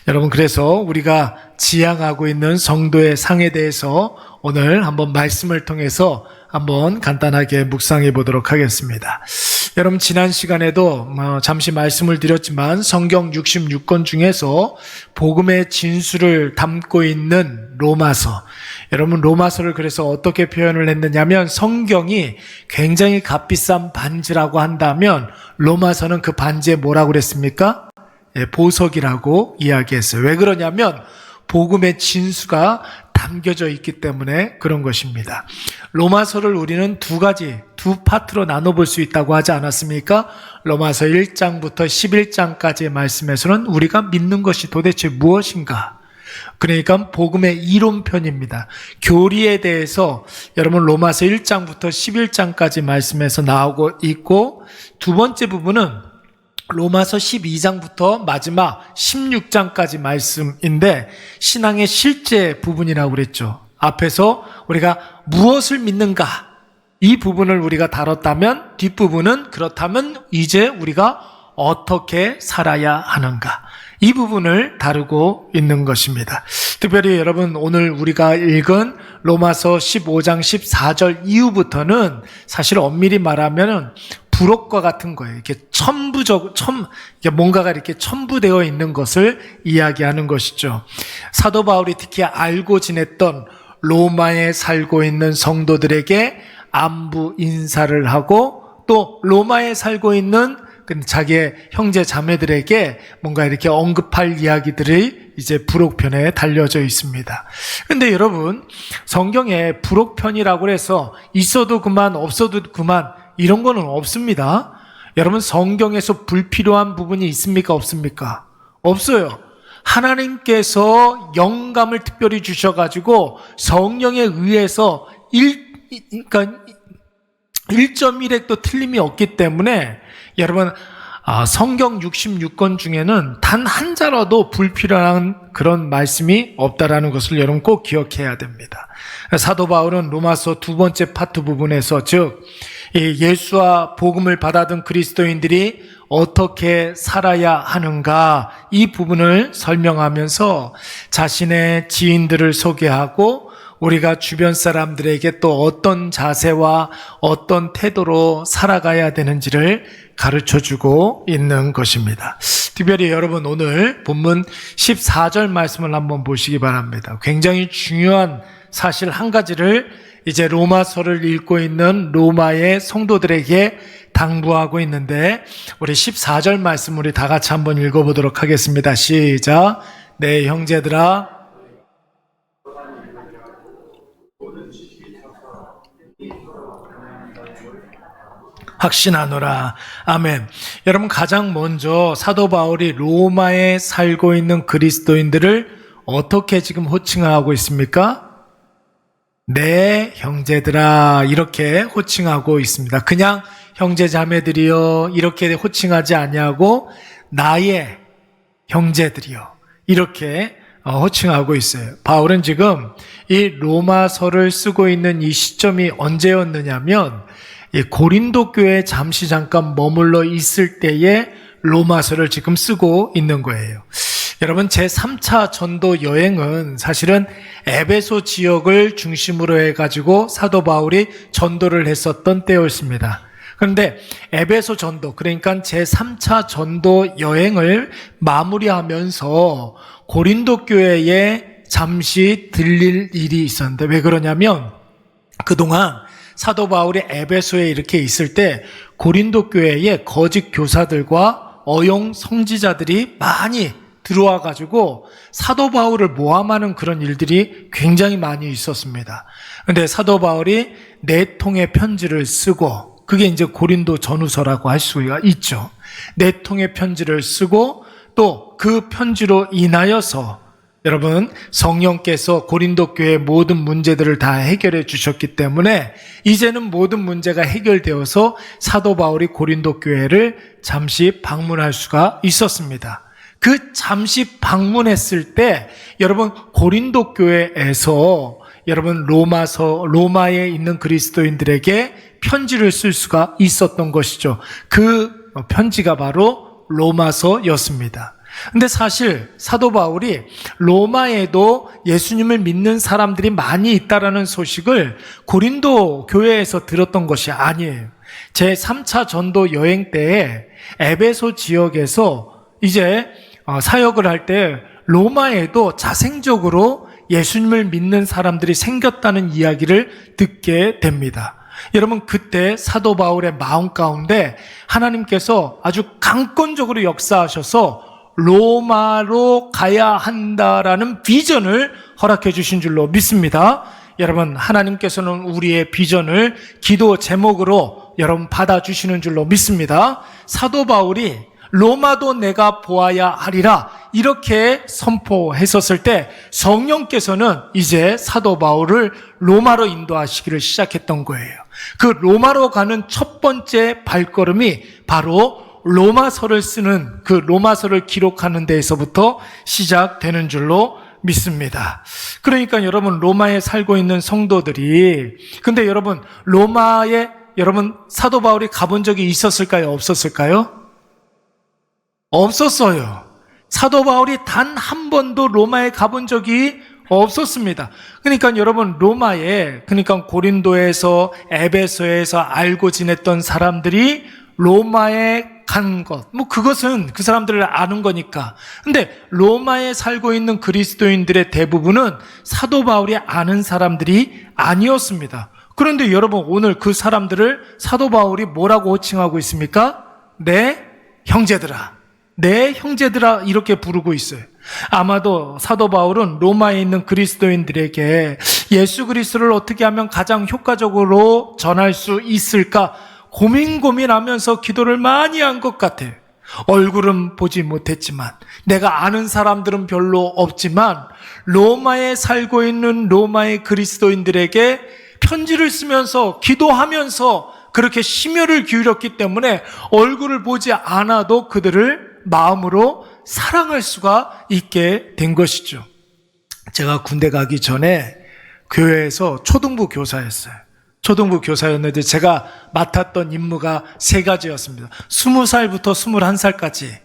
여러분, 그래서 우리가 지향하고 있는 성도의 상에 대해서 오늘 한번 말씀을 통해서 한번 간단하게 묵상해 보도록 하겠습니다. 여러분, 지난 시간에도 잠시 말씀을 드렸지만 성경 66권 중에서 복음의 진수를 담고 있는 로마서, 여러분, 로마서를 그래서 어떻게 표현을 했느냐면, 성경이 굉장히 값비싼 반지라고 한다면 로마서는 그 반지에 뭐라고 그랬습니까? 보석이라고 이야기했어요. 왜 그러냐면 복음의 진수가 담겨져 있기 때문에 그런 것입니다. 로마서를 우리는 두 파트로 나눠볼 수 있다고 하지 않았습니까? 로마서 1장부터 11장까지의 말씀에서는 우리가 믿는 것이 도대체 무엇인가? 그러니까 복음의 이론편입니다. 교리에 대해서 여러분 로마서 1장부터 11장까지 말씀에서 나오고 있고, 두 번째 부분은 로마서 12장부터 마지막 16장까지 말씀인데 신앙의 실제 부분이라고 그랬죠. 앞에서 우리가 무엇을 믿는가, 이 부분을 우리가 다뤘다면 뒷부분은 그렇다면 이제 우리가 어떻게 살아야 하는가, 이 부분을 다루고 있는 것입니다. 특별히 여러분, 오늘 우리가 읽은 로마서 15장 14절 이후부터는 사실 엄밀히 말하면 부록과 같은 거예요. 이렇게 뭔가가 이렇게 첨부되어 있는 것을 이야기하는 것이죠. 사도 바울이 특히 알고 지냈던 로마에 살고 있는 성도들에게 안부 인사를 하고, 또 로마에 살고 있는 자기의 형제 자매들에게 뭔가 이렇게 언급할 이야기들이 이제 부록편에 달려져 있습니다. 근데 여러분, 성경에 부록편이라고 해서 있어도 그만 없어도 그만 이런 거는 없습니다. 여러분, 성경에서 불필요한 부분이 있습니까? 없습니까? 없어요. 하나님께서 영감을 특별히 주셔가지고 성령에 의해서 1.1핵도 틀림이 없기 때문에 여러분, 성경 66권 중에는 단 한 자라도 불필요한 그런 말씀이 없다라는 것을 여러분 꼭 기억해야 됩니다. 사도 바울은 로마서 두 번째 파트 부분에서, 즉 예수와 복음을 받아든 그리스도인들이 어떻게 살아야 하는가, 이 부분을 설명하면서 자신의 지인들을 소개하고 우리가 주변 사람들에게 또 어떤 자세와 어떤 태도로 살아가야 되는지를 가르쳐주고 있는 것입니다. 특별히 여러분, 오늘 본문 14절 말씀을 한번 보시기 바랍니다. 굉장히 중요한 사실 한 가지를 이제 로마서를 읽고 있는 로마의 성도들에게 당부하고 있는데, 우리 14절 말씀 우리 다 같이 한번 읽어보도록 하겠습니다. 시작. 내 형제들아, 확신하노라. 아멘. 여러분, 가장 먼저 사도 바울이 로마에 살고 있는 그리스도인들을 어떻게 지금 호칭하고 있습니까? 내 형제들아, 이렇게 호칭하고 있습니다. 그냥 형제 자매들이여 이렇게 호칭하지 아니하고 나의 형제들이여 이렇게 호칭하고 있어요. 바울은 지금 이 로마서를 쓰고 있는 이 시점이 언제였느냐면, 고린도 교회에 잠시 잠깐 머물러 있을 때에 로마서를 지금 쓰고 있는 거예요. 여러분, 제3차 전도 여행은 사실은 에베소 지역을 중심으로 해가지고 사도 바울이 전도를 했었던 때였습니다. 그런데 에베소 전도, 그러니까 제3차 전도 여행을 마무리하면서 고린도 교회에 잠시 들릴 일이 있었는데, 왜 그러냐면 그동안 사도 바울이 에베소에 이렇게 있을 때 고린도 교회에 거짓 교사들과 어용 성지자들이 많이 들어와 가지고 사도 바울을 모함하는 그런 일들이 굉장히 많이 있었습니다. 그런데 사도 바울이 4통의 편지를 쓰고, 그게 이제 고린도 전후서라고 할 수가 있죠. 4통의 편지를 쓰고, 또 그 편지로 인하여서 여러분, 성령께서 고린도 교회의 모든 문제들을 다 해결해 주셨기 때문에 이제는 모든 문제가 해결되어서 사도 바울이 고린도 교회를 잠시 방문할 수가 있었습니다. 그 잠시 방문했을 때 여러분, 고린도 교회에서 여러분 로마에 있는 그리스도인들에게 편지를 쓸 수가 있었던 것이죠. 그 편지가 바로 로마서였습니다. 근데 사실 사도 바울이 로마에도 예수님을 믿는 사람들이 많이 있다라는 소식을 고린도 교회에서 들었던 것이 아니에요. 제3차 전도 여행 때에 에베소 지역에서 이제 사역을 할 때 로마에도 자생적으로 예수님을 믿는 사람들이 생겼다는 이야기를 듣게 됩니다. 여러분, 그때 사도 바울의 마음 가운데 하나님께서 아주 강권적으로 역사하셔서 로마로 가야 한다라는 비전을 허락해 주신 줄로 믿습니다. 여러분, 하나님께서는 우리의 비전을 기도 제목으로 여러분 받아주시는 줄로 믿습니다. 사도 바울이 로마도 내가 보아야 하리라 이렇게 선포했었을 때 성령께서는 이제 사도 바울을 로마로 인도하시기를 시작했던 거예요. 그 로마로 가는 첫 번째 발걸음이 바로 로마서를 쓰는, 그 로마서를 기록하는 데에서부터 시작되는 줄로 믿습니다. 그러니까 여러분, 로마에 살고 있는 성도들이, 근데 여러분, 로마에 여러분 사도 바울이 가본 적이 있었을까요? 없었을까요? 없었어요. 사도 바울이 단 한 번도 로마에 가본 적이 없었습니다. 그러니까 여러분, 로마에, 그러니까 고린도에서, 에베소에서 알고 지냈던 사람들이 로마에 간 것, 그것은 그 사람들을 아는 거니까. 근데 로마에 살고 있는 그리스도인들의 대부분은 사도 바울이 아는 사람들이 아니었습니다. 그런데 여러분, 오늘 그 사람들을 사도 바울이 뭐라고 호칭하고 있습니까? 내 형제들아, 내 형제들아 이렇게 부르고 있어요. 아마도 사도 바울은 로마에 있는 그리스도인들에게 예수 그리스도를 어떻게 하면 가장 효과적으로 전할 수 있을까 고민하면서 기도를 많이 한 것 같아요. 얼굴은 보지 못했지만, 내가 아는 사람들은 별로 없지만 로마에 살고 있는 로마의 그리스도인들에게 편지를 쓰면서 기도하면서 그렇게 심혈을 기울였기 때문에 얼굴을 보지 않아도 그들을 마음으로 사랑할 수가 있게 된 것이죠. 제가 군대 가기 전에 교회에서 초등부 교사였어요. 초등부 교사였는데 제가 맡았던 임무가 3가지였습니다. 20살부터 21살까지.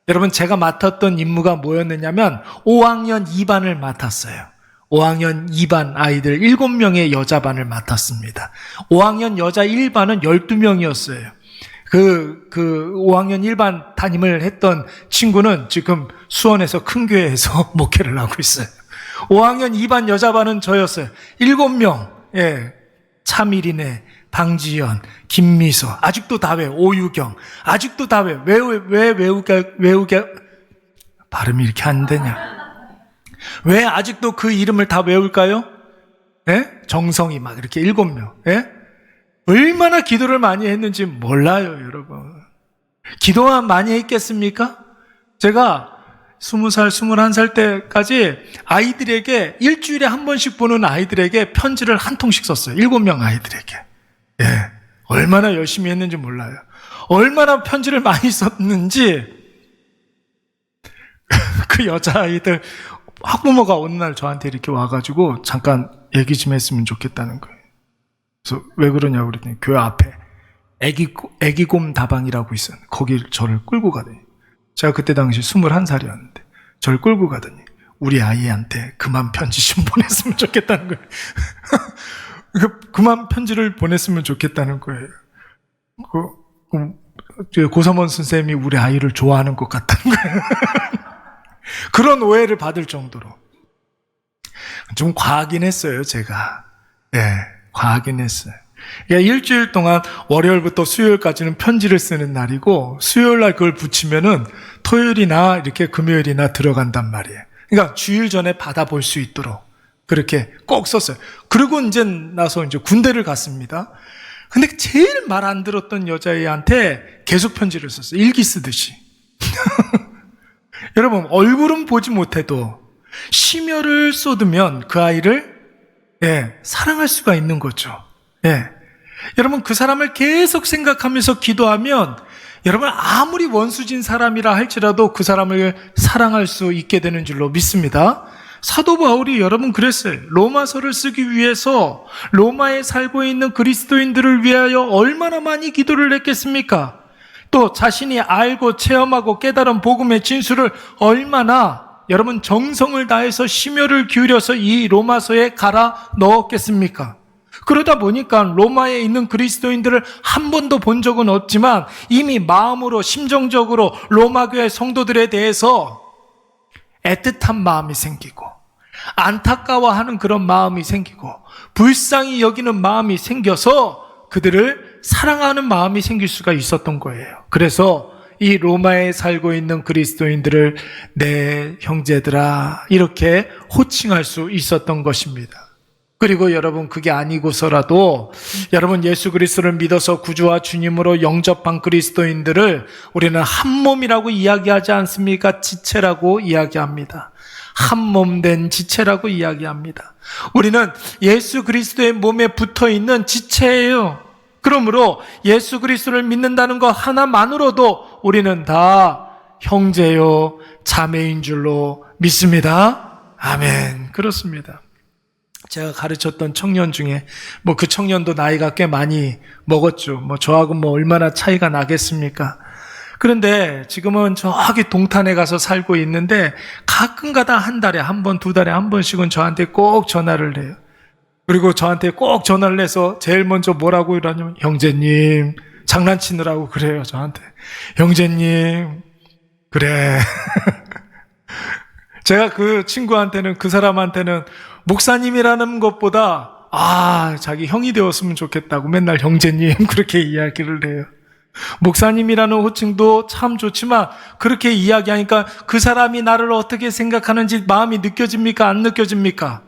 여러분, 제가 맡았던 임무가 뭐였느냐면 5학년 2반을 맡았어요. 5학년 2반 아이들 7명의 여자반을 맡았습니다. 5학년 여자 1반은 12명이었어요. 그 5학년 1반 담임을 했던 친구는 지금 수원에서 큰 교회에서 목회를 하고 있어요. 5학년 2반 여자반은 저였어요. 7명. 예. 차미리네, 방지연, 김미서, 아직도 다 외워. 오유경, 아직도 다 외워. 왜 외우게, 발음이 이렇게 안 되냐? 왜 아직도 그 이름을 다 외울까요? 예? 정성이 막 이렇게 7명. 예? 얼마나 기도를 많이 했는지 몰라요, 여러분. 기도만 많이 했겠습니까? 제가 20살, 21살 때까지 아이들에게 일주일에 한 번씩 보는 아이들에게 편지를 한 통씩 썼어요. 7명 아이들에게. 예. 얼마나 열심히 했는지 몰라요. 얼마나 편지를 많이 썼는지 그 여자아이들 학부모가 어느 날 저한테 이렇게 와가지고 잠깐 얘기 좀 했으면 좋겠다는 거예요. 그래서 왜 그러냐고 그랬더니 교회 앞에 애기곰 다방이라고 있었는데 거길 저를 끌고 가더니 제가 그때 당시 21살이었는데 저를 끌고 가더니 우리 아이한테 그만 편지 좀 보냈으면 좋겠다는 거예요. 그만 편지를 보냈으면 좋겠다는 거예요. 고서원 선생님이 우리 아이를 좋아하는 것 같다는 거예요. 그런 오해를 받을 정도로. 좀 과하긴 했어요, 제가. 예, 과하긴 했어요. 그러니까 일주일 동안 월요일부터 수요일까지는 편지를 쓰는 날이고 수요일 날 그걸 붙이면은 토요일이나 이렇게 금요일이나 들어간단 말이에요. 그러니까 주일 전에 받아볼 수 있도록 그렇게 꼭 썼어요. 그리고 이제 나서 이제 군대를 갔습니다. 근데 제일 말 안 들었던 여자애한테 계속 편지를 썼어요. 일기 쓰듯이. 여러분, 얼굴은 보지 못해도 심혈을 쏟으면 그 아이를 사랑할 수가 있는 거죠. 여러분, 그 사람을 계속 생각하면서 기도하면 여러분 아무리 원수진 사람이라 할지라도 그 사람을 사랑할 수 있게 되는 줄로 믿습니다. 사도 바울이 여러분 그랬어요. 로마서를 쓰기 위해서 로마에 살고 있는 그리스도인들을 위하여 얼마나 많이 기도를 했겠습니까? 또 자신이 알고 체험하고 깨달은 복음의 진술을 얼마나 여러분 정성을 다해서 심혈을 기울여서 이 로마서에 갈아 넣었겠습니까? 그러다 보니까 로마에 있는 그리스도인들을 한 번도 본 적은 없지만 이미 마음으로 심정적으로 로마 교회 성도들에 대해서 애틋한 마음이 생기고 안타까워하는 그런 마음이 생기고 불쌍히 여기는 마음이 생겨서 그들을 사랑하는 마음이 생길 수가 있었던 거예요. 그래서 이 로마에 살고 있는 그리스도인들을 내 형제들아 이렇게 호칭할 수 있었던 것입니다. 그리고 여러분 그게 아니고서라도 여러분 예수 그리스도를 믿어서 구주와 주님으로 영접한 그리스도인들을 우리는 한 몸이라고 이야기하지 않습니까? 지체라고 이야기합니다. 한 몸 된 지체라고 이야기합니다. 우리는 예수 그리스도의 몸에 붙어있는 지체예요. 그러므로 예수 그리스도를 믿는다는 것 하나만으로도 우리는 다 형제요 자매인 줄로 믿습니다. 아멘. 그렇습니다. 제가 가르쳤던 청년 중에 그 청년도 나이가 꽤 많이 먹었죠. 저하고 얼마나 차이가 나겠습니까? 그런데 지금은 저기 동탄에 가서 살고 있는데 가끔가다 한 달에 한 번, 두 달에 한 번씩은 저한테 꼭 전화를 해요. 그리고 저한테 꼭 전화를 해서 제일 먼저 뭐라고 이러냐면 형제님, 장난치느라고 그래요 저한테. 형제님, 그래. 제가 그 친구한테는, 그 사람한테는 목사님이라는 것보다 자기 형이 되었으면 좋겠다고 맨날 형제님 그렇게 이야기를 해요. 목사님이라는 호칭도 참 좋지만 그렇게 이야기하니까 그 사람이 나를 어떻게 생각하는지 마음이 느껴집니까? 안 느껴집니까?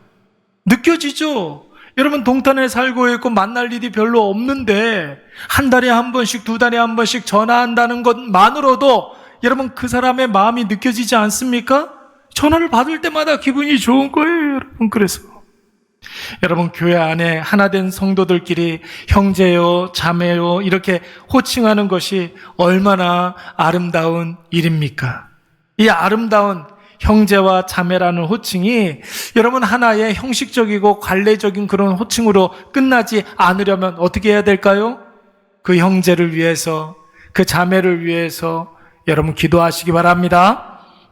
느껴지죠. 여러분 동탄에 살고 있고 만날 일이 별로 없는데 한 달에 한 번씩, 두 달에 한 번씩 전화한다는 것만으로도 여러분 그 사람의 마음이 느껴지지 않습니까? 전화를 받을 때마다 기분이 좋은 거예요, 여러분. 그래서 여러분 교회 안에 하나된 성도들끼리 형제요, 자매요 이렇게 호칭하는 것이 얼마나 아름다운 일입니까? 이 아름다운 형제와 자매라는 호칭이 여러분 하나의 형식적이고 관례적인 그런 호칭으로 끝나지 않으려면 어떻게 해야 될까요? 그 형제를 위해서, 그 자매를 위해서 여러분 기도하시기 바랍니다.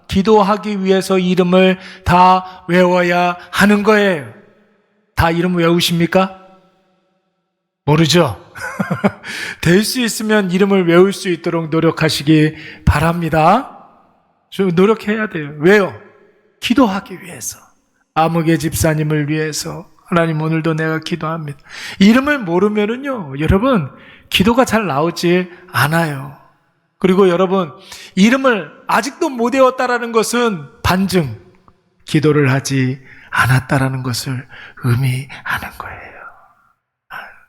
기도하기 위해서 이름을 다 외워야 하는 거예요. 다 이름 외우십니까? 모르죠? 될 수 있으면 이름을 외울 수 있도록 노력하시기 바랍니다. 좀 노력해야 돼요. 왜요? 기도하기 위해서. 아무개 집사님을 위해서. 하나님 오늘도 내가 기도합니다. 이름을 모르면은요, 여러분, 기도가 잘 나오지 않아요. 그리고 여러분, 이름을 아직도 못 외웠다라는 것은 반증, 기도를 하지 않았다라는 것을 의미하는 거예요.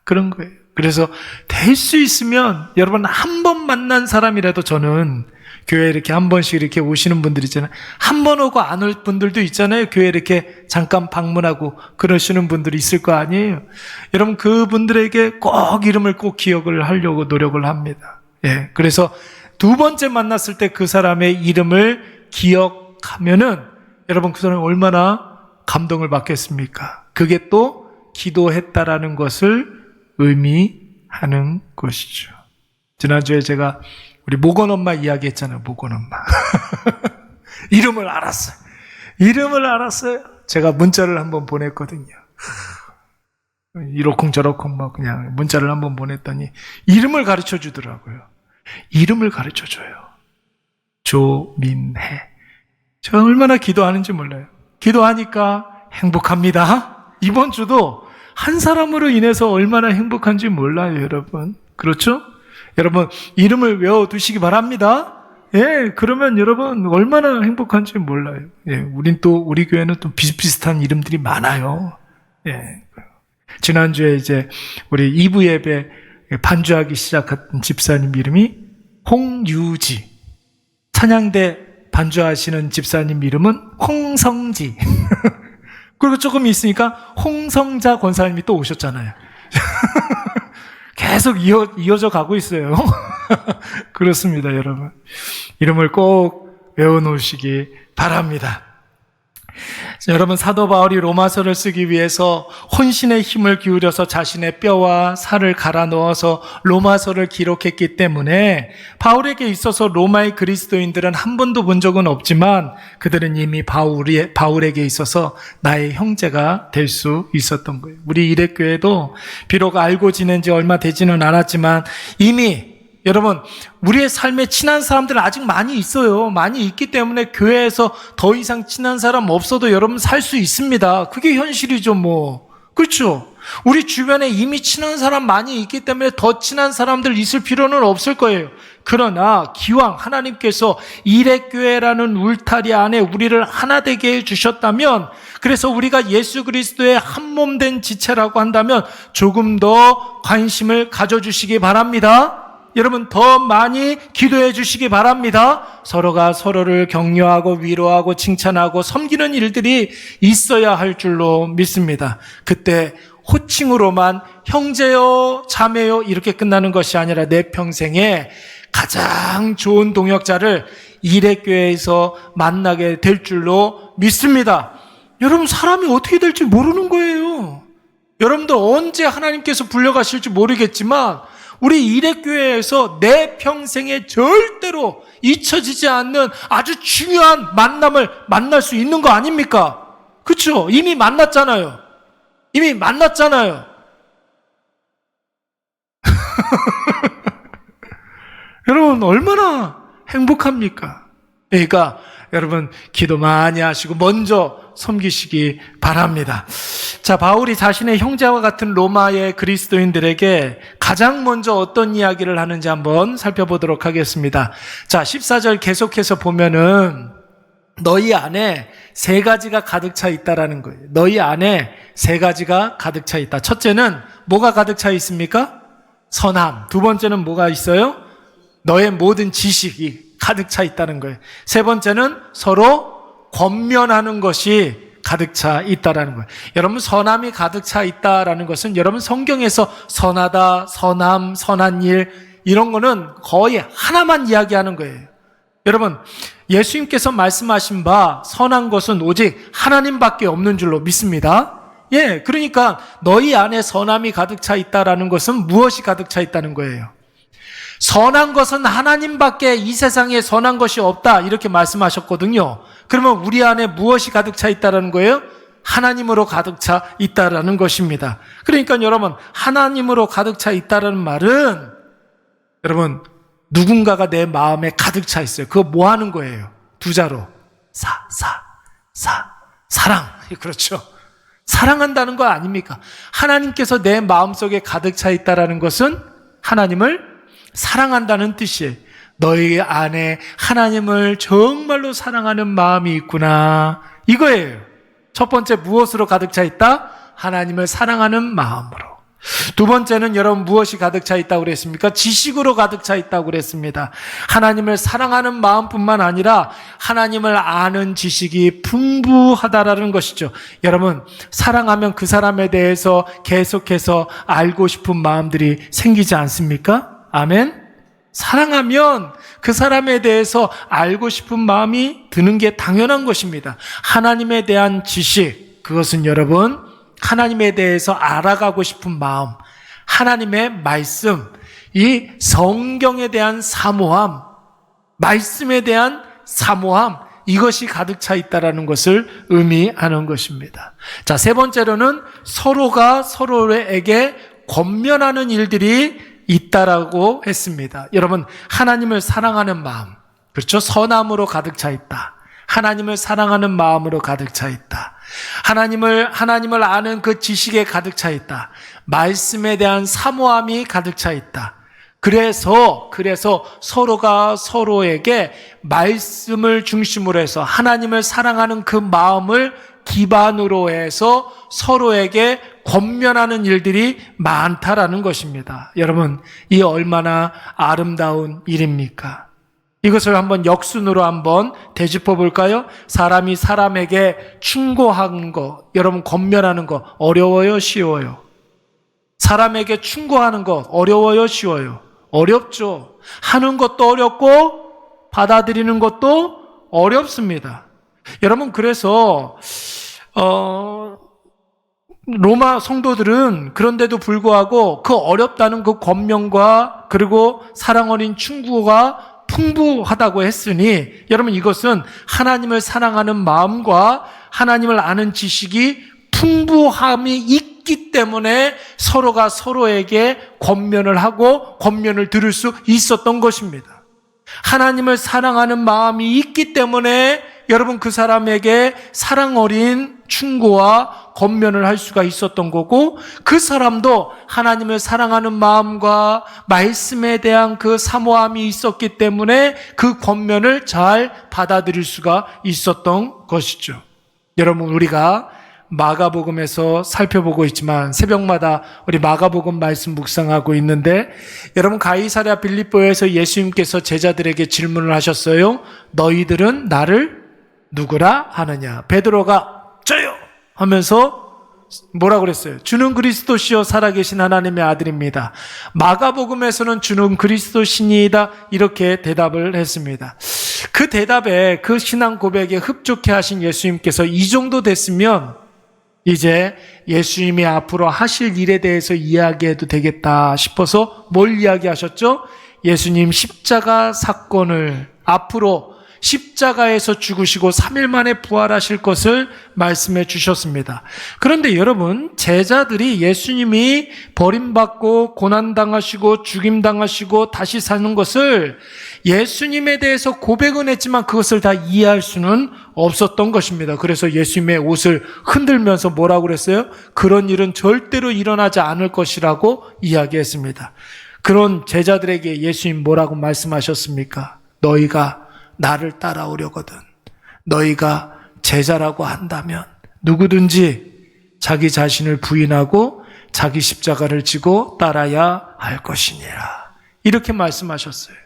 그런 거예요. 그래서 될 수 있으면 여러분 한 번 만난 사람이라도 저는 교회에 이렇게 한 번씩 이렇게 오시는 분들 있잖아요. 한 번 오고 안 올 분들도 있잖아요. 교회에 이렇게 잠깐 방문하고 그러시는 분들이 있을 거 아니에요. 여러분 그분들에게 꼭 이름을 꼭 기억을 하려고 노력을 합니다. 예, 그래서 두 번째 만났을 때 그 사람의 이름을 기억하면은 여러분 그 사람이 얼마나 감동을 받겠습니까? 그게 또 기도했다라는 것을 의미하는 것이죠. 지난주에 제가 우리 모건 엄마 이야기했잖아요. 모건 엄마. 이름을 알았어요. 이름을 알았어요. 제가 문자를 한번 보냈거든요. 이러쿵저러쿵 막 그냥 문자를 한번 보냈더니 이름을 가르쳐 주더라고요. 이름을 가르쳐 줘요. 조민혜. 제가 얼마나 기도하는지 몰라요. 기도하니까 행복합니다. 이번 주도 한 사람으로 인해서 얼마나 행복한지 몰라요, 여러분. 그렇죠? 여러분, 이름을 외워두시기 바랍니다. 예, 그러면 여러분, 얼마나 행복한지 몰라요. 예, 우리 교회는 또 비슷비슷한 이름들이 많아요. 예. 지난주에 이제 우리 2부 예배 반주하기 시작한 집사님 이름이 홍유지. 찬양대 반주하시는 집사님 이름은 홍성지. 그리고 조금 있으니까 홍성자 권사님이 또 오셨잖아요. 계속 이어져 가고 있어요. 그렇습니다, 여러분. 이름을 꼭 외워놓으시기 바랍니다. 여러분, 사도 바울이 로마서를 쓰기 위해서 혼신의 힘을 기울여서 자신의 뼈와 살을 갈아 넣어서 로마서를 기록했기 때문에 바울에게 있어서 로마의 그리스도인들은 한 번도 본 적은 없지만 그들은 이미 바울에게 있어서 나의 형제가 될 수 있었던 거예요. 우리 이레교회도 비록 알고 지낸 지 얼마 되지는 않았지만 이미 여러분, 우리의 삶에 친한 사람들은 아직 많이 있어요. 많이 있기 때문에 교회에서 더 이상 친한 사람 없어도 여러분 살 수 있습니다. 그게 현실이죠, 뭐. 그렇죠? 우리 주변에 이미 친한 사람 많이 있기 때문에 더 친한 사람들 있을 필요는 없을 거예요. 그러나 기왕 하나님께서 이레교회라는 울타리 안에 우리를 하나 되게 해주셨다면, 그래서 우리가 예수 그리스도의 한 몸 된 지체라고 한다면 조금 더 관심을 가져주시기 바랍니다. 여러분, 더 많이 기도해 주시기 바랍니다. 서로가 서로를 격려하고 위로하고 칭찬하고 섬기는 일들이 있어야 할 줄로 믿습니다. 그때 호칭으로만 형제요, 자매요 이렇게 끝나는 것이 아니라 내 평생에 가장 좋은 동역자를 이레교회에서 만나게 될 줄로 믿습니다. 여러분, 사람이 어떻게 될지 모르는 거예요. 여러분들 언제 하나님께서 불려가실지 모르겠지만 우리 이레교회에서 내 평생에 절대로 잊혀지지 않는 아주 중요한 만남을 만날 수 있는 거 아닙니까? 그렇죠? 이미 만났잖아요. 이미 만났잖아요. 여러분, 얼마나 행복합니까? 그러니까 여러분, 기도 많이 하시고 먼저 섬기시기 바랍니다. 자, 바울이 자신의 형제와 같은 로마의 그리스도인들에게 가장 먼저 어떤 이야기를 하는지 한번 살펴보도록 하겠습니다. 자, 14절 계속해서 보면은 너희 안에 세 가지가 가득 차 있다라는 거예요. 너희 안에 세 가지가 가득 차 있다. 첫째는 뭐가 가득 차 있습니까? 선함. 두 번째는 뭐가 있어요? 너의 모든 지식이 가득 차 있다는 거예요. 세 번째는 서로 권면하는 것이 가득 차 있다라는 거예요. 여러분, 선함이 가득 차 있다라는 것은 여러분 성경에서 선하다, 선함, 선한 일 이런 거는 거의 하나만 이야기하는 거예요. 여러분, 예수님께서 말씀하신 바 선한 것은 오직 하나님밖에 없는 줄로 믿습니다. 예, 그러니까 너희 안에 선함이 가득 차 있다라는 것은 무엇이 가득 차 있다는 거예요? 선한 것은 하나님밖에 이 세상에 선한 것이 없다 이렇게 말씀하셨거든요. 그러면 우리 안에 무엇이 가득 차 있다는 거예요? 하나님으로 가득 차 있다라는 것입니다. 그러니까 여러분, 하나님으로 가득 차 있다라는 말은 여러분, 누군가가 내 마음에 가득 차 있어요. 그거 뭐 하는 거예요? 두 자로 사랑. 그렇죠. 사랑한다는 거 아닙니까? 하나님께서 내 마음속에 가득 차 있다라는 것은 하나님을 사랑한다는 뜻이에요. 너희 안에 하나님을 정말로 사랑하는 마음이 있구나, 이거예요. 첫 번째, 무엇으로 가득 차 있다? 하나님을 사랑하는 마음으로. 두 번째는 여러분 무엇이 가득 차 있다고 그랬습니까? 지식으로 가득 차 있다고 그랬습니다. 하나님을 사랑하는 마음뿐만 아니라 하나님을 아는 지식이 풍부하다라는 것이죠. 여러분, 사랑하면 그 사람에 대해서 계속해서 알고 싶은 마음들이 생기지 않습니까? 아멘? 사랑하면 그 사람에 대해서 알고 싶은 마음이 드는 게 당연한 것입니다. 하나님에 대한 지식, 그것은 여러분 하나님에 대해서 알아가고 싶은 마음, 하나님의 말씀, 이 성경에 대한 사모함, 말씀에 대한 사모함, 이것이 가득 차 있다는 것을 의미하는 것입니다. 자, 세 번째로는 서로가 서로에게 권면하는 일들이 있다라고 했습니다. 여러분, 하나님을 사랑하는 마음, 그렇죠? 선함으로 가득 차 있다. 하나님을 사랑하는 마음으로 가득 차 있다. 하나님을 아는 그 지식에 가득 차 있다. 말씀에 대한 사모함이 가득 차 있다. 그래서 서로가 서로에게 말씀을 중심으로 해서 하나님을 사랑하는 그 마음을 기반으로 해서 서로에게 권면하는 일들이 많다라는 것입니다. 여러분, 이 얼마나 아름다운 일입니까? 이것을 한번 역순으로 한번 되짚어 볼까요? 사람이 사람에게 충고하는 거, 여러분 권면하는 거 어려워요, 쉬워요? 사람에게 충고하는 거 어려워요, 쉬워요? 어렵죠. 하는 것도 어렵고 받아들이는 것도 어렵습니다. 여러분, 그래서 로마 성도들은 그런데도 불구하고 그 어렵다는 그 권면과 그리고 사랑 어린 충고가 풍부하다고 했으니, 여러분, 이것은 하나님을 사랑하는 마음과 하나님을 아는 지식이 풍부함이 있기 때문에 서로가 서로에게 권면을 하고 권면을 들을 수 있었던 것입니다. 하나님을 사랑하는 마음이 있기 때문에 여러분, 그 사람에게 사랑 어린 충고와 권면을 할 수가 있었던 거고, 그 사람도 하나님을 사랑하는 마음과 말씀에 대한 그 사모함이 있었기 때문에 그 권면을 잘 받아들일 수가 있었던 것이죠. 여러분, 우리가 마가복음에서 살펴보고 있지만 새벽마다 우리 마가복음 말씀 묵상하고 있는데, 여러분, 가이사랴 빌립보에서 예수님께서 제자들에게 질문을 하셨어요. 너희들은 나를 누구라 하느냐? 베드로가 저요 하면서 뭐라고 그랬어요? 주는 그리스도시요 살아계신 하나님의 아들입니다. 마가복음에서는 주는 그리스도시니이다 이렇게 대답을 했습니다. 그 대답에, 그 신앙 고백에 흡족해 하신 예수님께서 이 정도 됐으면 이제 예수님이 앞으로 하실 일에 대해서 이야기해도 되겠다 싶어서 뭘 이야기하셨죠? 예수님 십자가 사건을, 앞으로 십자가에서 죽으시고 3일 만에 부활하실 것을 말씀해 주셨습니다. 그런데 여러분, 제자들이 예수님이 버림받고 고난당하시고 죽임당하시고 다시 사는 것을 예수님에 대해서 고백은 했지만 그것을 다 이해할 수는 없었던 것입니다. 그래서 예수님의 옷을 흔들면서 뭐라고 그랬어요? 그런 일은 절대로 일어나지 않을 것이라고 이야기했습니다. 그런 제자들에게 예수님 뭐라고 말씀하셨습니까? 너희가 나를 따라오려거든 너희가 제자라고 한다면 누구든지 자기 자신을 부인하고 자기 십자가를 지고 따라야 할 것이니라. 이렇게 말씀하셨어요.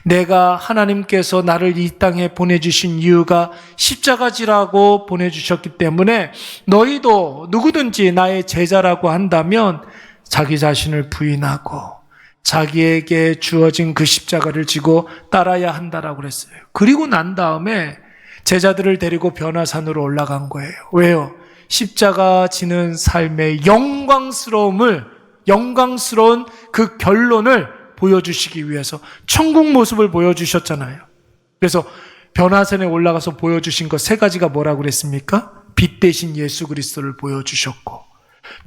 내가, 하나님께서 나를 이 땅에 보내주신 이유가 십자가지라고 보내주셨기 때문에 너희도 누구든지 나의 제자라고 한다면 자기 자신을 부인하고 자기에게 주어진 그 십자가를 지고 따라야 한다라고 그랬어요. 그리고 난 다음에 제자들을 데리고 변화산으로 올라간 거예요. 왜요? 십자가 지는 삶의 영광스러운 그 결론을 보여주시기 위해서 천국 모습을 보여주셨잖아요. 그래서 변화산에 올라가서 보여주신 것 세 가지가 뭐라고 그랬습니까? 빛 대신 예수 그리스도를 보여주셨고,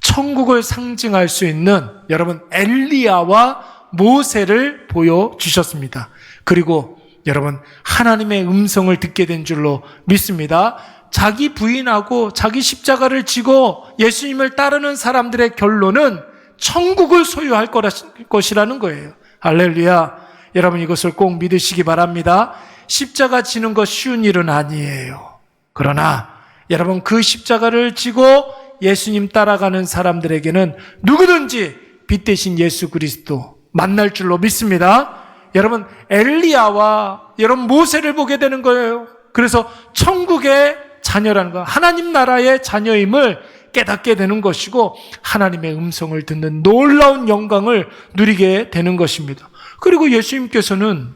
천국을 상징할 수 있는 여러분 엘리야와 모세를 보여주셨습니다. 그리고 여러분, 하나님의 음성을 듣게 된 줄로 믿습니다. 자기 부인하고 자기 십자가를 지고 예수님을 따르는 사람들의 결론은 천국을 소유할 것이라는 거예요. 할렐루야. 여러분, 이것을 꼭 믿으시기 바랍니다. 십자가 지는 것 쉬운 일은 아니에요. 그러나 여러분, 그 십자가를 지고 예수님 따라가는 사람들에게는 누구든지 빛 대신 예수 그리스도 만날 줄로 믿습니다. 여러분, 엘리야와 여러분 모세를 보게 되는 거예요. 그래서 천국의 자녀라는 거, 하나님 나라의 자녀임을 깨닫게 되는 것이고, 하나님의 음성을 듣는 놀라운 영광을 누리게 되는 것입니다. 그리고 예수님께서는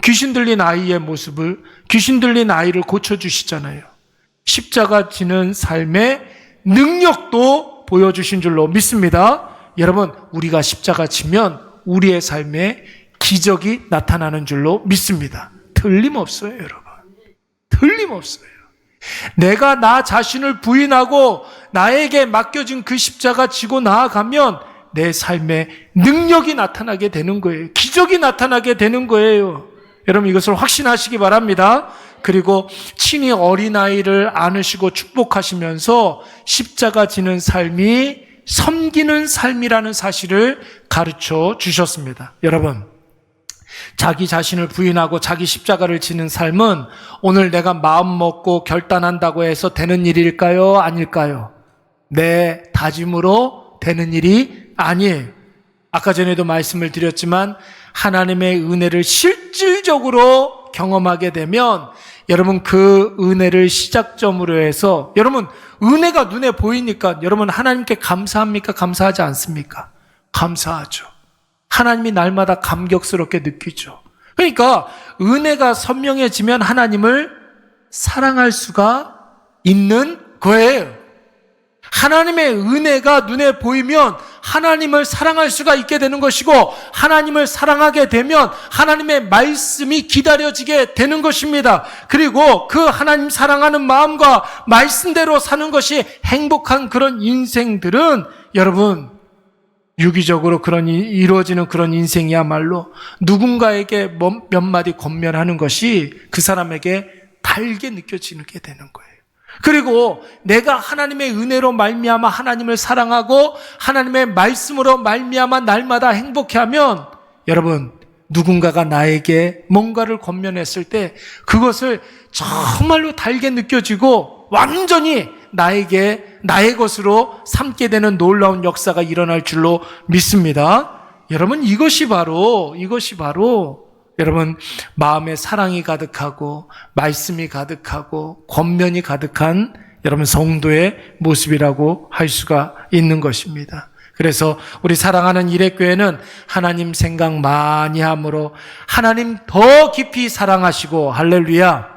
귀신 들린 아이의 모습을, 귀신 들린 아이를 고쳐주시잖아요. 십자가 지는 삶의 능력도 보여주신 줄로 믿습니다. 여러분, 우리가 십자가 지면 우리의 삶에 기적이 나타나는 줄로 믿습니다. 틀림없어요, 여러분. 틀림없어요. 내가 나 자신을 부인하고 나에게 맡겨진 그 십자가 지고 나아가면 내 삶에 능력이 나타나게 되는 거예요. 기적이 나타나게 되는 거예요. 여러분, 이것을 확신하시기 바랍니다. 그리고 친히 어린아이를 안으시고 축복하시면서 십자가 지는 삶이 섬기는 삶이라는 사실을 가르쳐 주셨습니다. 여러분, 자기 자신을 부인하고 자기 십자가를 지는 삶은 오늘 내가 마음 먹고 결단한다고 해서 되는 일일까요? 아닐까요? 내 다짐으로 되는 일이 아니에요. 아까 전에도 말씀을 드렸지만 하나님의 은혜를 실질적으로 경험하게 되면 여러분, 그 은혜를 시작점으로 해서, 여러분, 은혜가 눈에 보이니까 여러분 하나님께 감사합니까? 감사하지 않습니까? 감사하죠. 하나님이 날마다 감격스럽게 느끼죠. 그러니까 은혜가 선명해지면 하나님을 사랑할 수가 있는 거예요. 하나님의 은혜가 눈에 보이면 하나님을 사랑할 수가 있게 되는 것이고, 하나님을 사랑하게 되면 하나님의 말씀이 기다려지게 되는 것입니다. 그리고 그 하나님 사랑하는 마음과 말씀대로 사는 것이 행복한 그런 인생들은, 여러분, 유기적으로 이루어지는 그런 인생이야말로 누군가에게 몇 마디 권면하는 것이 그 사람에게 달게 느껴지게 되는 거예요. 그리고 내가 하나님의 은혜로 말미암아 하나님을 사랑하고 하나님의 말씀으로 말미암아 날마다 행복해하면, 여러분, 누군가가 나에게 뭔가를 권면했을 때 그것을 정말로 달게 느껴지고 완전히 나의 것으로 삼게 되는 놀라운 역사가 일어날 줄로 믿습니다. 여러분, 이것이 바로 여러분, 마음에 사랑이 가득하고 말씀이 가득하고 권면이 가득한 여러분 성도의 모습이라고 할 수가 있는 것입니다. 그래서 우리 사랑하는 일회교회는 하나님 생각 많이 함으로 하나님 더 깊이 사랑하시고, 할렐루야,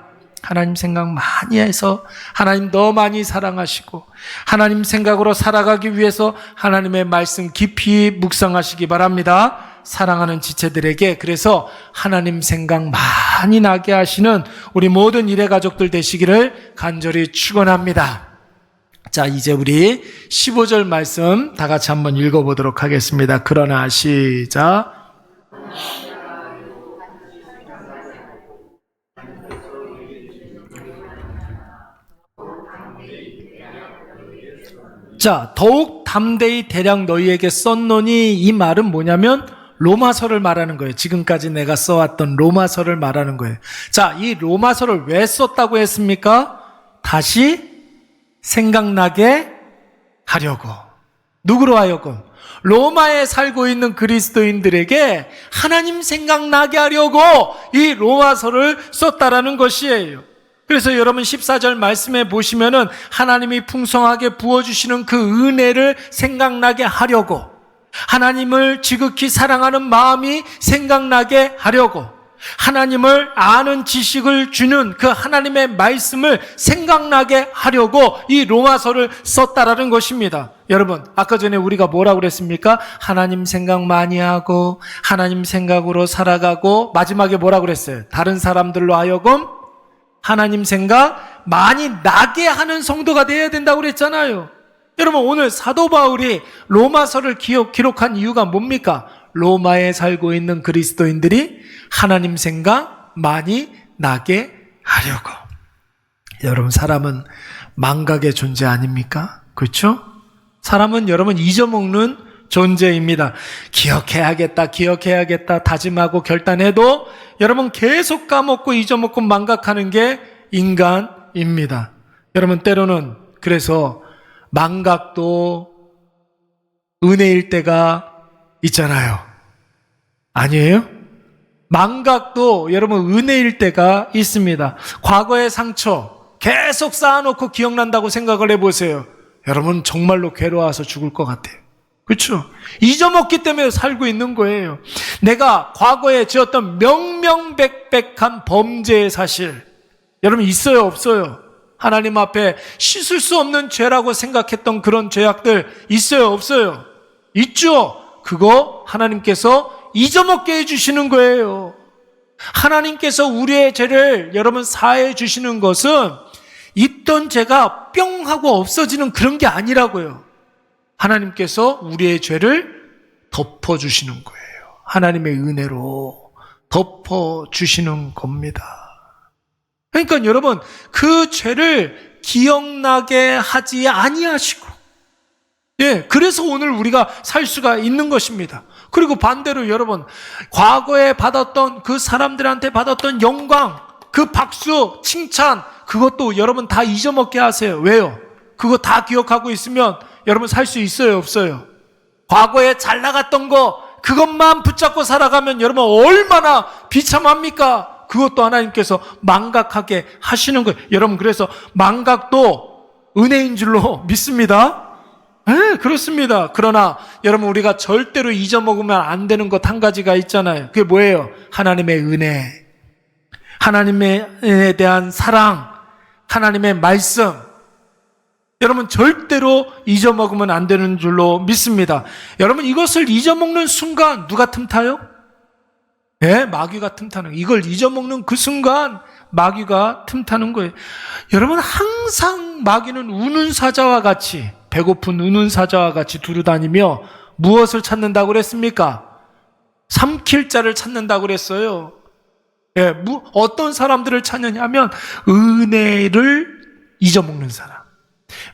하나님 생각 많이 해서 하나님 더 많이 사랑하시고 하나님 생각으로 살아가기 위해서 하나님의 말씀 깊이 묵상하시기 바랍니다. 사랑하는 지체들에게 그래서 하나님 생각 많이 나게 하시는 우리 모든 일회 가족들 되시기를 간절히 축원합니다. 자, 이제 우리 15절 말씀 다 같이 한번 읽어보도록 하겠습니다. 그러나 시작. 자, 더욱 담대히 대략 너희에게 썼노니, 이 말은 뭐냐면 로마서를 말하는 거예요. 지금까지 내가 써왔던 로마서를 말하는 거예요. 자, 이 로마서를 왜 썼다고 했습니까? 다시 생각나게 하려고. 누구로 하여금? 로마에 살고 있는 그리스도인들에게 하나님 생각나게 하려고 이 로마서를 썼다라는 것이에요. 그래서 여러분 14절 말씀에 보시면은 하나님이 풍성하게 부어주시는 그 은혜를 생각나게 하려고, 하나님을 지극히 사랑하는 마음이 생각나게 하려고, 하나님을 아는 지식을 주는 그 하나님의 말씀을 생각나게 하려고 이 로마서를 썼다라는 것입니다. 여러분, 아까 전에 우리가 뭐라고 그랬습니까? 하나님 생각 많이 하고 하나님 생각으로 살아가고, 마지막에 뭐라고 그랬어요? 다른 사람들로 하여금 하나님 생각 많이 나게 하는 성도가 되어야 된다고 그랬잖아요. 여러분, 오늘 사도 바울이 로마서를 기록한 이유가 뭡니까? 로마에 살고 있는 그리스도인들이 하나님 생각 많이 나게 하려고. 여러분, 사람은 망각의 존재 아닙니까? 그렇죠? 사람은 여러분 잊어먹는 존재입니다. 기억해야겠다 다짐하고 결단해도 여러분 계속 까먹고 잊어먹고 망각하는 게 인간입니다. 여러분, 때로는 그래서 망각도 은혜일 때가 있잖아요. 아니에요? 망각도 여러분 은혜일 때가 있습니다. 과거의 상처 계속 쌓아놓고 기억난다고 생각을 해보세요. 여러분 정말로 괴로워서 죽을 것 같아요. 그렇죠? 잊어먹기 때문에 살고 있는 거예요. 내가 과거에 지었던 명명백백한 범죄의 사실, 여러분 있어요 없어요? 하나님 앞에 씻을 수 없는 죄라고 생각했던 그런 죄악들 있어요 없어요? 있죠? 그거 하나님께서 잊어먹게 해주시는 거예요. 하나님께서 우리의 죄를 여러분 사해 주시는 것은 있던 죄가 뿅 하고 없어지는 그런 게 아니라고요. 하나님께서 우리의 죄를 덮어주시는 거예요. 하나님의 은혜로 덮어주시는 겁니다. 그러니까 여러분, 그 죄를 기억나게 하지 아니하시고, 그래서 오늘 우리가 살 수가 있는 것입니다. 그리고 반대로 여러분, 과거에 받았던 그 사람들한테 받았던 영광, 그 박수, 칭찬, 그것도 여러분 다 잊어먹게 하세요. 왜요? 그거 다 기억하고 있으면 여러분 살 수 있어요 없어요? 과거에 잘 나갔던 거 그것만 붙잡고 살아가면 여러분 얼마나 비참합니까? 그것도 하나님께서 망각하게 하시는 거예요. 여러분, 그래서 망각도 은혜인 줄로 믿습니다. 네, 그렇습니다. 그러나 여러분, 우리가 절대로 잊어먹으면 안 되는 것 한 가지가 있잖아요. 그게 뭐예요? 하나님의 은혜, 하나님에 대한 사랑, 하나님의 말씀, 여러분 절대로 잊어먹으면 안 되는 줄로 믿습니다. 여러분 이것을 잊어먹는 순간 누가 틈타요? 예, 마귀가 틈타는, 이걸 잊어먹는 그 순간 마귀가 틈타는 거예요. 여러분 항상 마귀는 우는 사자와 같이, 배고픈 우는 사자와 같이 두루다니며 무엇을 찾는다고 그랬습니까? 삼킬 자를 찾는다고 그랬어요. 예, 어떤 사람들을 찾느냐면 은혜를 잊어먹는 사람,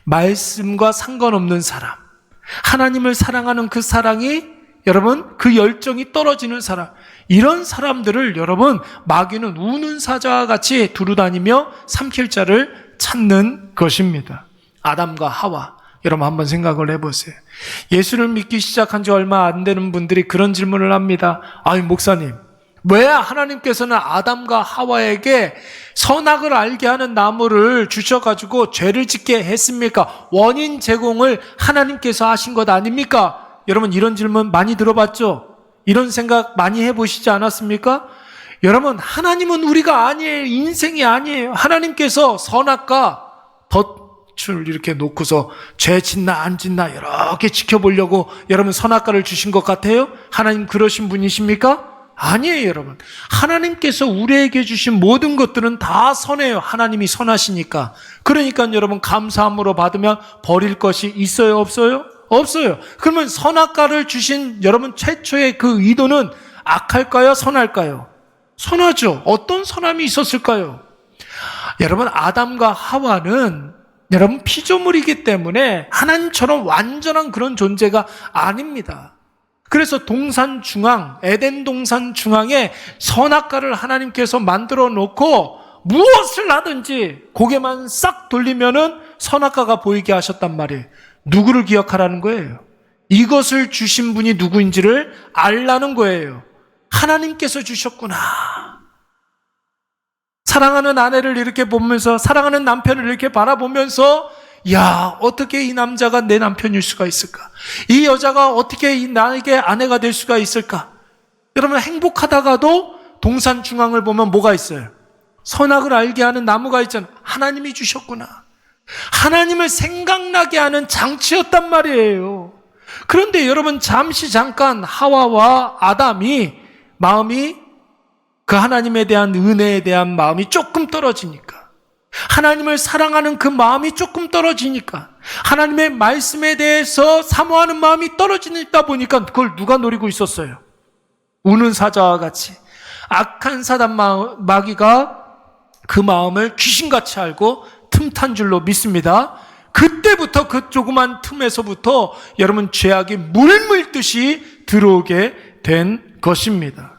말씀과 상관없는 사람, 하나님을 사랑하는 그 사랑이, 여러분 그 열정이 떨어지는 사람, 이런 사람들을 여러분 마귀는 우는 사자와 같이 두루다니며 삼킬 자를 찾는 것입니다. 아담과 하와, 여러분 한번 생각을 해보세요. 예수를 믿기 시작한 지 얼마 안 되는 분들이 그런 질문을 합니다. 아니 목사님, 왜 하나님께서는 아담과 하와에게 선악을 알게 하는 나무를 주셔가지고 죄를 짓게 했습니까? 원인 제공을 하나님께서 하신 것 아닙니까? 여러분 이런 질문 많이 들어봤죠? 이런 생각 많이 해보시지 않았습니까? 여러분 하나님은 우리가 아니에요. 인생이 아니에요. 하나님께서 선악과 덫을 이렇게 놓고서 죄 짓나 안 짓나 이렇게 지켜보려고 여러분 선악과를 주신 것 같아요? 하나님 그러신 분이십니까? 아니에요, 여러분. 하나님께서 우리에게 주신 모든 것들은 다 선해요. 하나님이 선하시니까. 그러니까 여러분 감사함으로 받으면 버릴 것이 있어요, 없어요? 없어요. 그러면 선악과를 주신 여러분 최초의 그 의도는 악할까요, 선할까요? 선하죠. 어떤 선함이 있었을까요? 여러분 아담과 하와는 여러분 피조물이기 때문에 하나님처럼 완전한 그런 존재가 아닙니다. 그래서 동산 중앙, 에덴 동산 중앙에 선악과를 하나님께서 만들어 놓고 무엇을 하든지 고개만 싹 돌리면은 선악과가 보이게 하셨단 말이에요. 누구를 기억하라는 거예요? 이것을 주신 분이 누구인지를 알라는 거예요. 하나님께서 주셨구나. 사랑하는 아내를 이렇게 보면서, 사랑하는 남편을 이렇게 바라보면서, 야, 어떻게 이 남자가 내 남편일 수가 있을까? 이 여자가 어떻게 나에게 아내가 될 수가 있을까? 여러분 행복하다가도 동산 중앙을 보면 뭐가 있어요? 선악을 알게 하는 나무가 있잖아요. 하나님이 주셨구나. 하나님을 생각나게 하는 장치였단 말이에요. 그런데 여러분 잠깐 하와와 아담이 마음이, 그 하나님에 대한 은혜에 대한 마음이 조금 떨어지니까, 하나님을 사랑하는 그 마음이 조금 떨어지니까, 하나님의 말씀에 대해서 사모하는 마음이 떨어지다 보니까 그걸 누가 노리고 있었어요? 우는 사자와 같이 악한 사단 마귀가 그 마음을 귀신같이 알고 틈탄 줄로 믿습니다. 그때부터 그 조그만 틈에서부터 여러분 죄악이 물물듯이 들어오게 된 것입니다.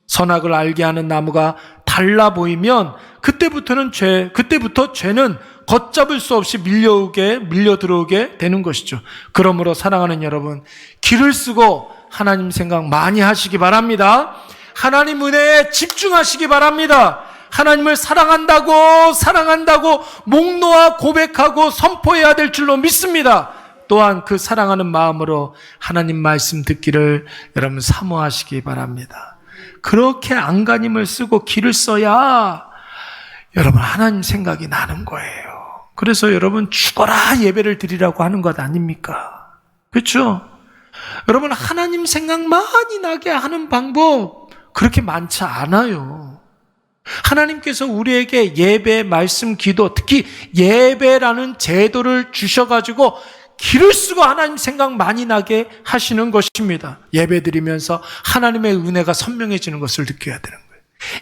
선악을 알게 하는 나무가 달라 보이면 그때부터 죄는 걷잡을 수 없이 밀려 들어오게 되는 것이죠. 그러므로 사랑하는 여러분, 길을 쓰고 하나님 생각 많이 하시기 바랍니다. 하나님 은혜에 집중하시기 바랍니다. 하나님을 사랑한다고 목 놓아 고백하고 선포해야 될 줄로 믿습니다. 또한 그 사랑하는 마음으로 하나님 말씀 듣기를 여러분 사모하시기 바랍니다. 그렇게 안간힘을 쓰고 길을 써야 여러분 하나님 생각이 나는 거예요. 그래서 여러분 죽어라 예배를 드리라고 하는 것 아닙니까? 그렇죠? 여러분 하나님 생각 많이 나게 하는 방법 그렇게 많지 않아요. 하나님께서 우리에게 예배, 말씀, 기도, 특히 예배라는 제도를 주셔가지고 길을 쓰고 하나님 생각 많이 나게 하시는 것입니다. 예배 드리면서 하나님의 은혜가 선명해지는 것을 느껴야 되는 거예요.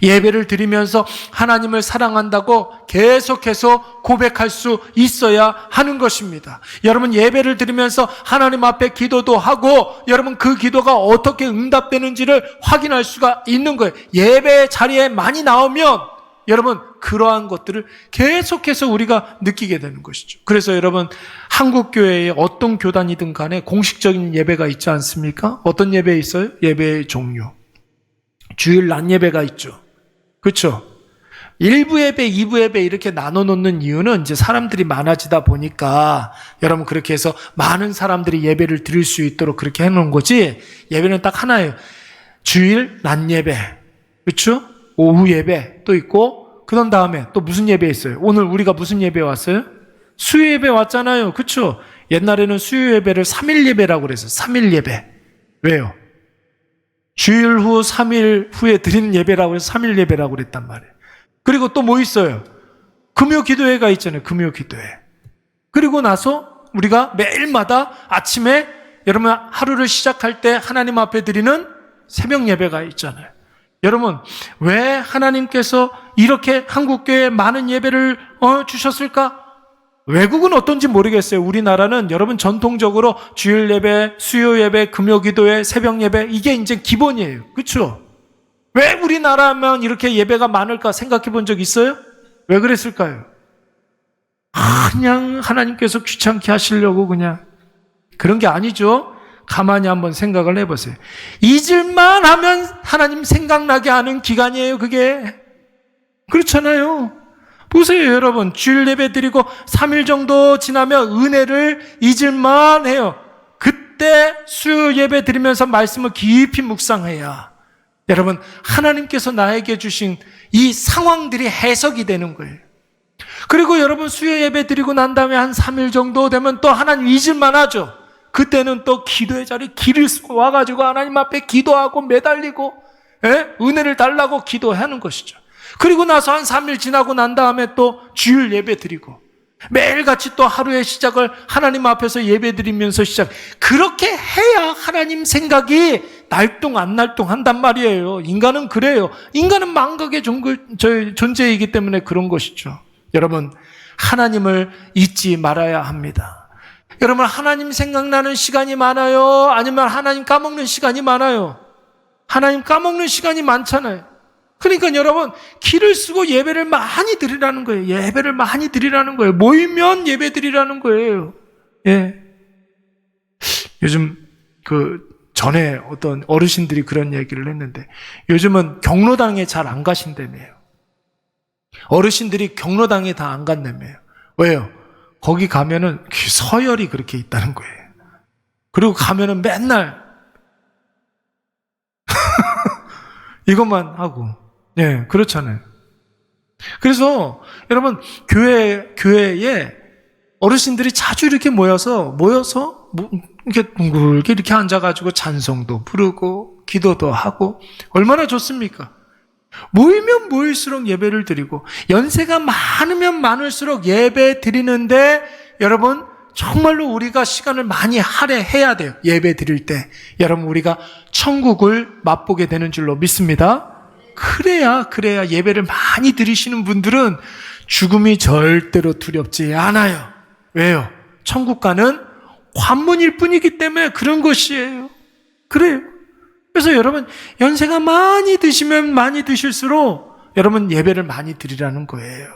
예배를 드리면서 하나님을 사랑한다고 계속해서 고백할 수 있어야 하는 것입니다. 여러분 예배를 드리면서 하나님 앞에 기도도 하고 여러분 그 기도가 어떻게 응답되는지를 확인할 수가 있는 거예요. 예배 자리에 많이 나오면 여러분 그러한 것들을 계속해서 우리가 느끼게 되는 것이죠. 그래서 여러분 한국교회에 어떤 교단이든 간에 공식적인 예배가 있지 않습니까? 어떤 예배 있어요? 예배의 종류. 주일 낮 예배가 있죠. 그렇죠? 1부 예배, 2부 예배 이렇게 나눠 놓는 이유는 이제 사람들이 많아지다 보니까 여러분 그렇게 해서 많은 사람들이 예배를 드릴 수 있도록 그렇게 해 놓은 거지, 예배는 딱 하나예요. 주일 낮 예배, 그렇죠? 오후 예배 또 있고 그런 다음에 또 무슨 예배 있어요? 오늘 우리가 무슨 예배 왔어요? 수요 예배 왔잖아요. 그렇죠? 옛날에는 수요 예배를 3일 예배라고 그랬어요. 3일 예배. 왜요? 주일 후 3일 후에 드리는 예배라고 해서 3일 예배라고 그랬단 말이에요. 그리고 또 뭐 있어요? 금요 기도회가 있잖아요. 금요 기도회. 그리고 나서 우리가 매일마다 아침에 여러분 하루를 시작할 때 하나님 앞에 드리는 새벽 예배가 있잖아요. 여러분, 왜 하나님께서 이렇게 한국교회에 많은 예배를 주셨을까? 외국은 어떤지 모르겠어요. 우리나라는 여러분 전통적으로 주일 예배, 수요 예배, 금요 기도회, 새벽 예배 이게 이제 기본이에요. 그렇죠? 왜 우리나라면 이렇게 예배가 많을까 생각해 본 적 있어요? 왜 그랬을까요? 그냥 하나님께서 귀찮게 하시려고 그냥 그런 게 아니죠. 가만히 한번 생각을 해보세요. 잊을만 하면 하나님 생각나게 하는 기간이에요, 그게. 그렇잖아요. 보세요, 여러분. 주일 예배 드리고 3일 정도 지나면 은혜를 잊을만 해요. 그때 수요 예배 드리면서 말씀을 깊이 묵상해야 여러분, 하나님께서 나에게 주신 이 상황들이 해석이 되는 거예요. 그리고 여러분 수요 예배 드리고 난 다음에 한 3일 정도 되면 또 하나님 잊을만 하죠. 그때는 또 기도의 자리에 길을 쓰고 와가지고 하나님 앞에 기도하고 매달리고 은혜를 달라고 기도하는 것이죠. 그리고 나서 한 3일 지나고 난 다음에 또 주일 예배 드리고 매일같이 또 하루의 시작을 하나님 앞에서 예배 드리면서 시작. 그렇게 해야 하나님 생각이 날동 안 날동한단 말이에요. 인간은 그래요. 인간은 망각의 존재이기 때문에 그런 것이죠. 여러분, 하나님을 잊지 말아야 합니다. 여러분, 하나님 생각나는 시간이 많아요? 아니면 하나님 까먹는 시간이 많아요? 하나님 까먹는 시간이 많잖아요. 그러니까 여러분, 기를 쓰고 예배를 많이 드리라는 거예요. 예배를 많이 드리라는 거예요. 모이면 예배 드리라는 거예요. 예. 요즘 전에 어떤 어르신들이 그런 얘기를 했는데 요즘은 경로당에 잘 안 가신다며요. 어르신들이 경로당에 다 안 간다며요. 왜요? 거기 가면은 서열이 그렇게 있다는 거예요. 그리고 가면은 맨날 이것만 하고, 예, 그렇잖아요. 그래서 여러분 교회에 어르신들이 자주 이렇게 모여서 이렇게 둥글게 이렇게 앉아가지고 찬송도 부르고 기도도 하고 얼마나 좋습니까? 모이면 모일수록 예배를 드리고 연세가 많으면 많을수록 예배 드리는데 여러분 정말로 우리가 시간을 많이 할애해야 돼요. 예배 드릴 때 여러분 우리가 천국을 맛보게 되는 줄로 믿습니다. 그래야 예배를 많이 드리시는 분들은 죽음이 절대로 두렵지 않아요. 왜요? 천국 가는 관문일 뿐이기 때문에 그런 것이에요. 그래요. 그래서 여러분 연세가 많이 드시면 많이 드실수록 여러분 예배를 많이 드리라는 거예요.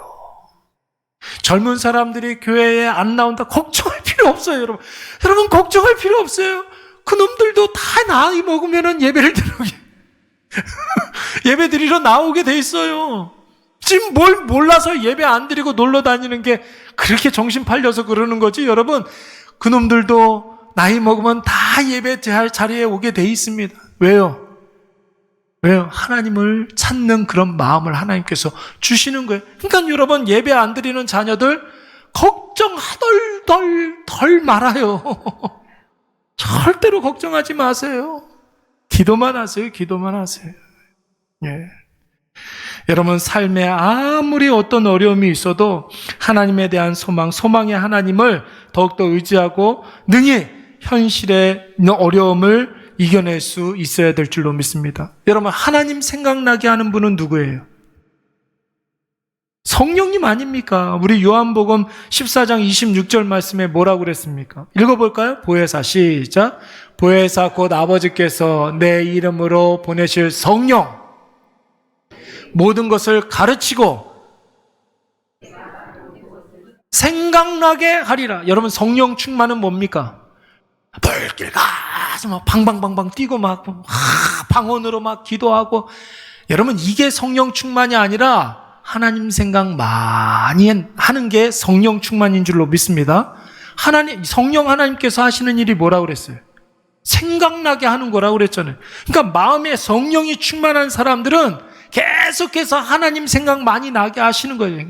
젊은 사람들이 교회에 안 나온다 걱정할 필요 없어요. 여러분 걱정할 필요 없어요. 그놈들도 다 나이 먹으면 예배를 드리게 예배 드리러 나오게 돼 있어요. 지금 뭘 몰라서 예배 안 드리고 놀러 다니는 게 그렇게 정신 팔려서 그러는 거지. 여러분 그놈들도 나이 먹으면 다 예배 자리에 오게 돼 있습니다. 왜요? 하나님을 찾는 그런 마음을 하나님께서 주시는 거예요. 그러니까 여러분 예배 안 드리는 자녀들 걱정하덜 덜 말아요. 절대로 걱정하지 마세요. 기도만 하세요. 예. 여러분 삶에 아무리 어떤 어려움이 있어도 하나님에 대한 소망의 하나님을 더욱더 의지하고 능히 현실의 어려움을 이겨낼 수 있어야 될 줄로 믿습니다. 여러분 하나님 생각나게 하는 분은 누구예요? 성령님 아닙니까? 우리 요한복음 14장 26절 말씀에 뭐라고 그랬습니까? 읽어볼까요? 보혜사 시작. 보혜사 곧 아버지께서 내 이름으로 보내실 성령 모든 것을 가르치고 생각나게 하리라. 여러분 성령 충만은 뭡니까? 불길 가서 막 방방방방 뛰고 막 방언으로 막 기도하고 여러분 이게 성령 충만이 아니라 하나님 생각 많이 하는 게 성령 충만인 줄로 믿습니다. 성령 하나님께서 하시는 일이 뭐라고 그랬어요? 생각나게 하는 거라고 그랬잖아요. 그러니까 마음에 성령이 충만한 사람들은 계속해서 하나님 생각 많이 나게 하시는 거예요.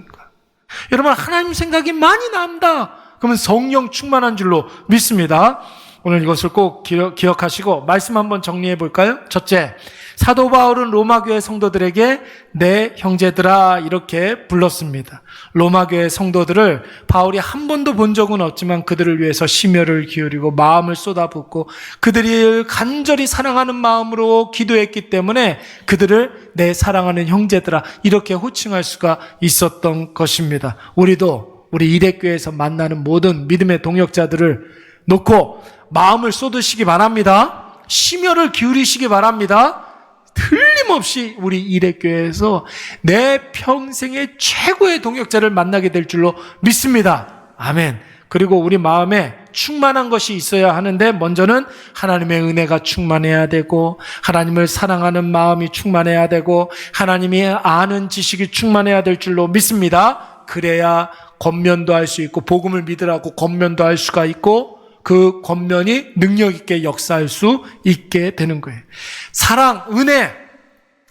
여러분, 하나님 생각이 많이 난다. 그러면 성령 충만한 줄로 믿습니다. 오늘 이것을 꼭 기억하시고 말씀 한번 정리해 볼까요? 첫째, 사도 바울은 로마교회 성도들에게 내 형제들아 이렇게 불렀습니다. 로마교회 성도들을 바울이 한 번도 본 적은 없지만 그들을 위해서 심혈을 기울이고 마음을 쏟아붓고 그들을 간절히 사랑하는 마음으로 기도했기 때문에 그들을 내 사랑하는 형제들아 이렇게 호칭할 수가 있었던 것입니다. 우리도 우리 이대교회에서 만나는 모든 믿음의 동역자들을 놓고 마음을 쏟으시기 바랍니다. 심혈을 기울이시기 바랍니다. 틀림없이 우리 이대교회에서 내 평생의 최고의 동역자를 만나게 될 줄로 믿습니다. 아멘. 그리고 우리 마음에 충만한 것이 있어야 하는데 먼저는 하나님의 은혜가 충만해야 되고 하나님을 사랑하는 마음이 충만해야 되고 하나님이 아는 지식이 충만해야 될 줄로 믿습니다. 그래야 권면도 할 수 있고 복음을 믿으라고 권면도 할 수가 있고 그 권면이 능력 있게 역사할 수 있게 되는 거예요. 사랑, 은혜,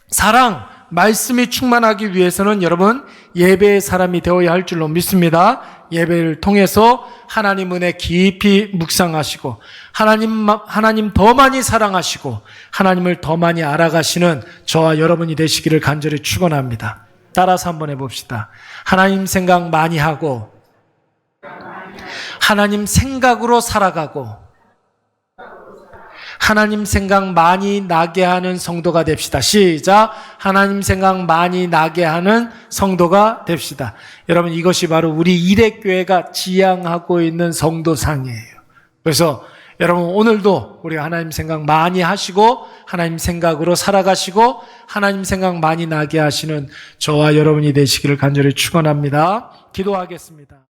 사랑, 말씀이 충만하기 위해서는 여러분 예배의 사람이 되어야 할 줄로 믿습니다. 예배를 통해서 하나님 은혜 깊이 묵상하시고 하나님 더 많이 사랑하시고 하나님을 더 많이 알아가시는 저와 여러분이 되시기를 간절히 축원합니다. 따라서 한번 해봅시다. 하나님 생각 많이 하고 하나님 생각으로 살아가고 하나님 생각 많이 나게 하는 성도가 됩시다. 시작. 하나님 생각 많이 나게 하는 성도가 됩시다. 여러분, 이것이 바로 우리 이대교회가 지향하고 있는 성도상이에요. 그래서 여러분, 오늘도 우리 하나님 생각 많이 하시고 하나님 생각으로 살아가시고 하나님 생각 많이 나게 하시는 저와 여러분이 되시기를 간절히 축원합니다. 기도하겠습니다.